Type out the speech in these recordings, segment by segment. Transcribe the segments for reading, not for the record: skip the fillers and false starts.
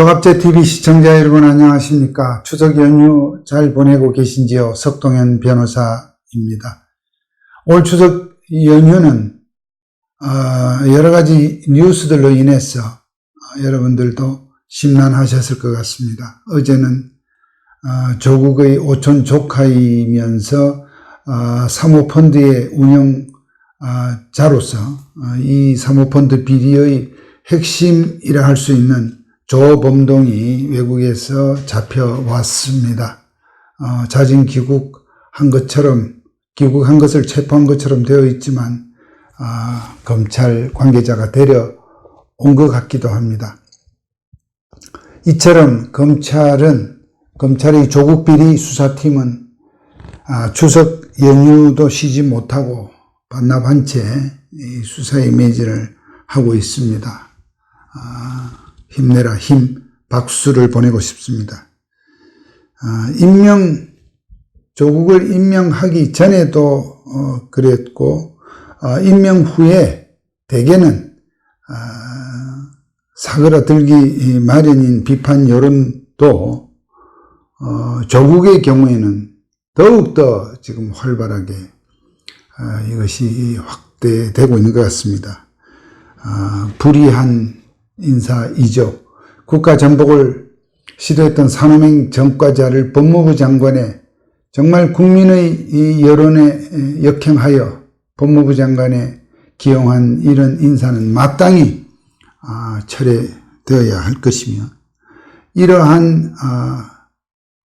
종합제TV 시청자 여러분 안녕하십니까? 추석 연휴 잘 보내고 계신지요? 석동현 변호사입니다. 올 추석 연휴는 여러 가지 뉴스들로 인해서 여러분들도 심란하셨을 것 같습니다. 어제는 조국의 오촌 조카이면서 사모펀드의 운영자로서 이 사모펀드 비리의 핵심이라 할 수 있는 조범동이 외국에서 잡혀왔습니다. 자진 귀국한 것을 체포한 것처럼 되어 있지만 검찰 관계자가 데려온 것 같기도 합니다. 이처럼 검찰의 조국 비리 수사팀은 추석 연휴도 쉬지 못하고 반납한 채 수사에 매진을 하고 있습니다. 힘내라 힘 박수를 보내고 싶습니다. 조국을 임명하기 전에도 그랬고 임명 후에 대개는 사그라들기 마련인 비판 여론도 조국의 경우에는 더욱더 지금 활발하게 이것이 확대되고 있는 것 같습니다. 불이한 인사 이적, 국가 전복을 시도했던 산호맹 전과자를 법무부 장관에 정말 국민의 이 여론에 역행하여 법무부 장관에 기용한 이런 인사는 마땅히 철회되어야 할 것이며, 이러한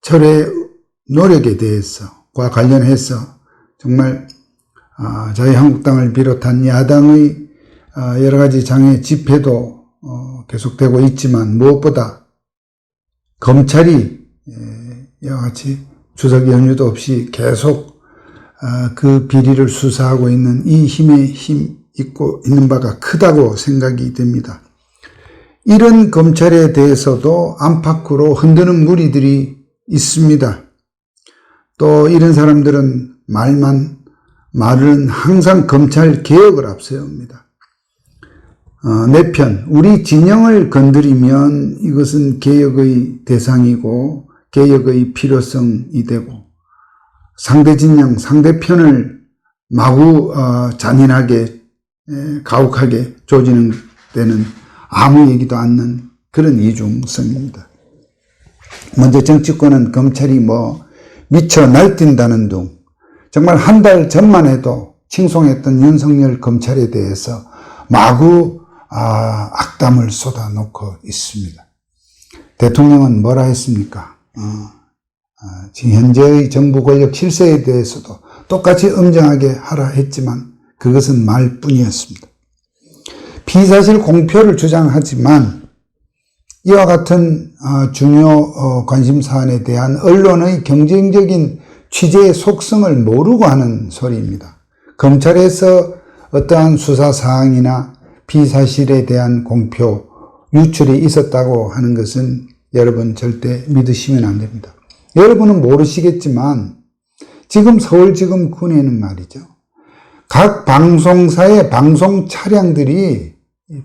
철회 노력에 대해서과 관련해서 정말 자유한국당을 비롯한 야당의 여러 가지 장애 집회도 계속되고 있지만, 무엇보다 검찰이 이와 같이 추석 연휴도 없이 계속 그 비리를 수사하고 있는 이 힘에 힘 있고 있는 바가 크다고 생각이 됩니다. 이런 검찰에 대해서도 안팎으로 흔드는 무리들이 있습니다. 또 이런 사람들은 말은 항상 검찰 개혁을 앞세웁니다. 내 편, 우리 진영을 건드리면 이것은 개혁의 대상이고 개혁의 필요성이 되고, 상대 진영, 상대편을 마구 잔인하게 가혹하게 조지는 데는 아무 얘기도 않는 그런 이중성입니다. 먼저 정치권은 검찰이 미쳐 날뛴다는 둥, 정말 한 달 전만 해도 칭송했던 윤석열 검찰에 대해서 마구 악담을 쏟아놓고 있습니다. 대통령은 뭐라 했습니까? 지금 현재의 정부 권력 실세에 대해서도 똑같이 엄정하게 하라 했지만 그것은 말뿐이었습니다. 피사실 공표를 주장하지만 이와 같은 중요 관심사안에 대한 언론의 경쟁적인 취재의 속성을 모르고 하는 소리입니다. 검찰에서 어떠한 수사사항이나 피사실에 대한 공표, 유출이 있었다고 하는 것은 여러분 절대 믿으시면 안 됩니다. 여러분은 모르시겠지만 지금 서울지검군에는 말이죠, 각 방송사의 방송 차량들이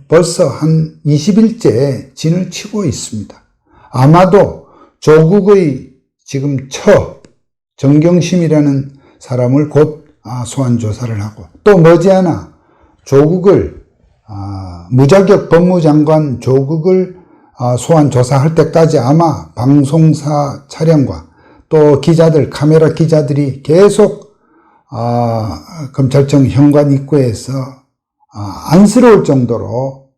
벌써 한 20일째 진을 치고 있습니다. 아마도 조국의 지금 정경심이라는 사람을 곧 소환 조사를 하고, 또 머지않아 조국을 무자격 법무장관 조국을 소환 조사할 때까지 아마 방송사 차량과 또 기자들, 카메라 기자들이 계속 검찰청 현관 입구에서 안쓰러울 정도로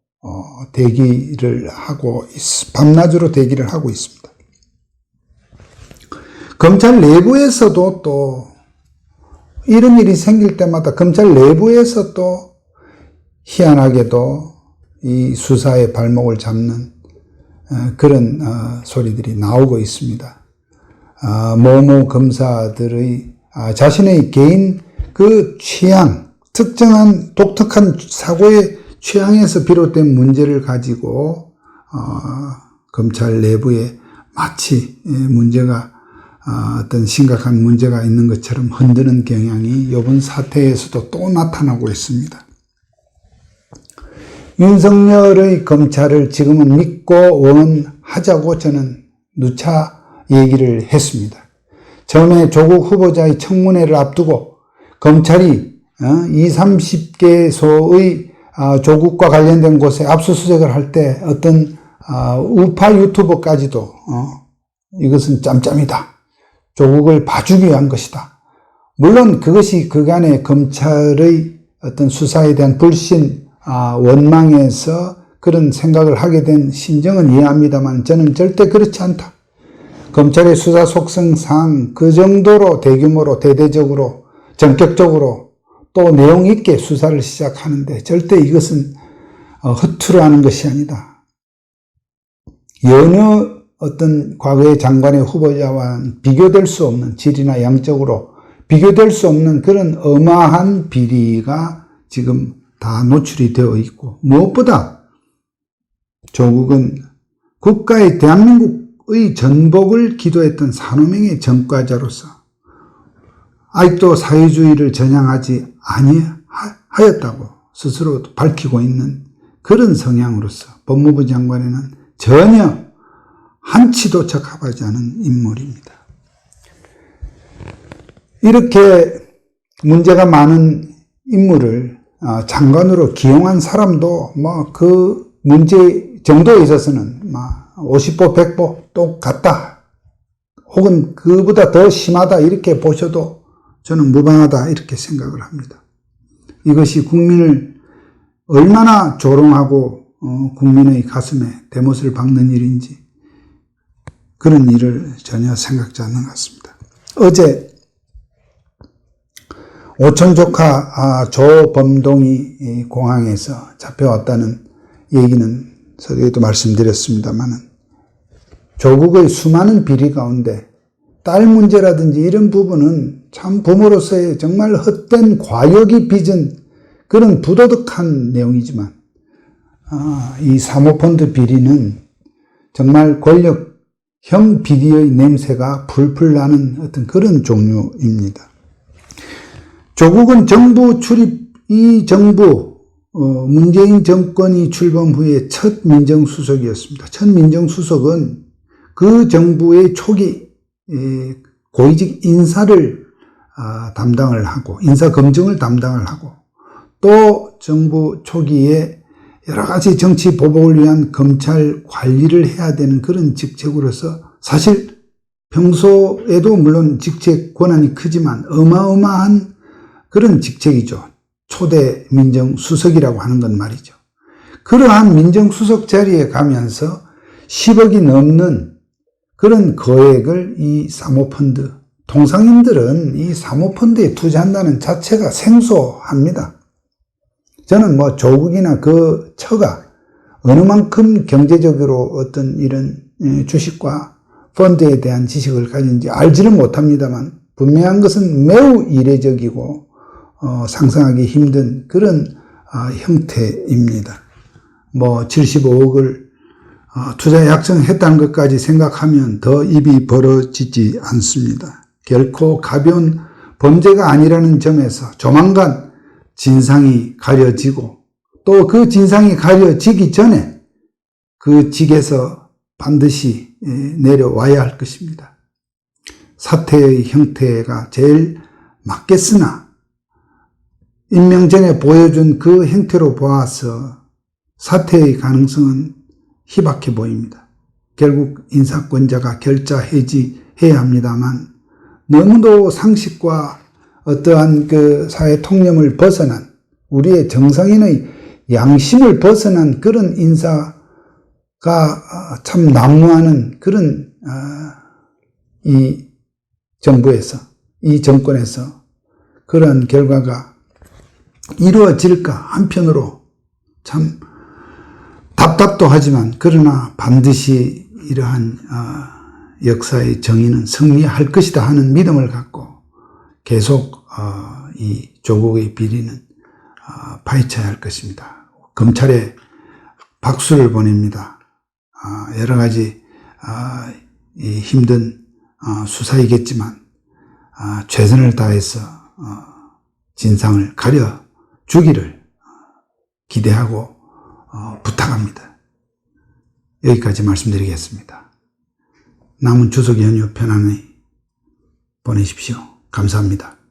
대기를 하고 밤낮으로 대기를 하고 있습니다. 검찰 내부에서도 또 이런 일이 생길 때마다 검찰 내부에서 또 희한하게도 이 수사의 발목을 잡는 그런 소리들이 나오고 있습니다. 모모 검사들의 자신의 개인 그 취향, 특정한 독특한 사고의 취향에서 비롯된 문제를 가지고 검찰 내부에 마치 문제가 어떤 심각한 문제가 있는 것처럼 흔드는 경향이 이번 사태에서도 또 나타나고 있습니다. 윤석열의 검찰을 지금은 믿고 하자고 저는 누차 얘기를 했습니다. 처음에 조국 후보자의 청문회를 앞두고 검찰이 20, 30개소의 조국과 관련된 곳에 압수수색을 할 때 어떤 우파 유튜버까지도 이것은 짬짬이다. 조국을 봐주기 위한 것이다. 물론 그것이 그간의 검찰의 어떤 수사에 대한 불신, 원망에서 그런 생각을 하게 된 심정은 이해합니다만 저는 절대 그렇지 않다. 검찰의 수사 속성상 그 정도로 대규모로 대대적으로 전격적으로 또 내용 있게 수사를 시작하는데 절대 이것은 허투루 하는 것이 아니다. 여느 어떤 과거의 장관의 후보자와는 비교될 수 없는 질이나 양적으로 비교될 수 없는 그런 어마한 비리가 지금 다 노출이 되어 있고 무엇보다 조국은 국가의 대한민국의 전복을 기도했던 산호명의 전과자로서 아직도 사회주의를 전향하지 아니하였다고 스스로 밝히고 있는 그런 성향으로서 법무부 장관에는 전혀 한치도 적합하지 않은 인물입니다. 이렇게 문제가 많은 인물을 장관으로 기용한 사람도 뭐 그 문제 정도에 있어서는 50보 100보 똑같다 혹은 그보다 더 심하다 이렇게 보셔도 저는 무방하다 이렇게 생각을 합니다. 이것이 국민을 얼마나 조롱하고 국민의 가슴에 대못을 박는 일인지 그런 일을 전혀 생각지 않는 것 같습니다. 어제 오촌 조카 조범동이 공항에서 잡혀왔다는 얘기는 서두에도 말씀드렸습니다만 조국의 수많은 비리 가운데 딸 문제라든지 이런 부분은 참 부모로서의 정말 헛된 과욕이 빚은 그런 부도덕한 내용이지만 이 사모펀드 비리는 정말 권력형 비리의 냄새가 풀풀 나는 어떤 그런 종류입니다. 조국은 정부 출입, 이 정부 문재인 정권이 출범 후에 첫 민정수석이었습니다. 첫 민정수석은 그 정부의 초기 고위직 인사를 담당을 하고 인사검증을 담당을 하고 또 정부 초기에 여러 가지 정치 보복을 위한 검찰 관리를 해야 되는 그런 직책으로서 사실 평소에도 물론 직책 권한이 크지만 어마어마한 그런 직책이죠. 초대 민정수석이라고 하는 건 말이죠. 그러한 민정수석 자리에 가면서 10억이 넘는 그런 거액을 이 사모펀드, 통상인들은 이 사모펀드에 투자한다는 자체가 생소합니다. 저는 뭐 조국이나 그 처가 어느 만큼 경제적으로 어떤 이런 주식과 펀드에 대한 지식을 가진지 알지는 못합니다만 분명한 것은 매우 이례적이고 상상하기 힘든 그런 형태입니다. 뭐 75억을 투자 약정했다는 것까지 생각하면 더 입이 벌어지지 않습니다. 결코 가벼운 범죄가 아니라는 점에서 조만간 진상이 가려지고 또 그 진상이 가려지기 전에 그 직에서 반드시 내려와야 할 것입니다. 사태의 형태가 제일 맞겠으나 임명 전에 보여준 그 형태로 보아서 사태의 가능성은 희박해 보입니다. 결국 인사권자가 결자 해지해야 합니다만 너무도 상식과 어떠한 그 사회 통념을 벗어난 우리의 정상인의 양심을 벗어난 그런 인사가 참 난무하는 그런 이 정부에서 이 정권에서 그런 결과가 이루어질까 한편으로 참 답답도 하지만 그러나 반드시 이러한 역사의 정의는 승리할 것이다 하는 믿음을 갖고 계속 이 조국의 비리는 파헤쳐야 할 것입니다. 검찰에 박수를 보냅니다. 여러 가지 이 힘든 수사이겠지만 최선을 다해서 진상을 가려주기를 기대하고 부탁합니다. 여기까지 말씀드리겠습니다. 남은 추석 연휴 편안히 보내십시오. 감사합니다.